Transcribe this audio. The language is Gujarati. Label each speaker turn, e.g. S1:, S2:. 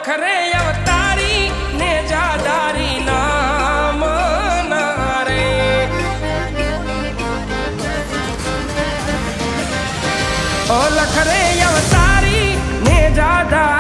S1: લખરે અવતારી ને જાદારી નામ ના રે ઓ લખરે અવતારી ને જાદારી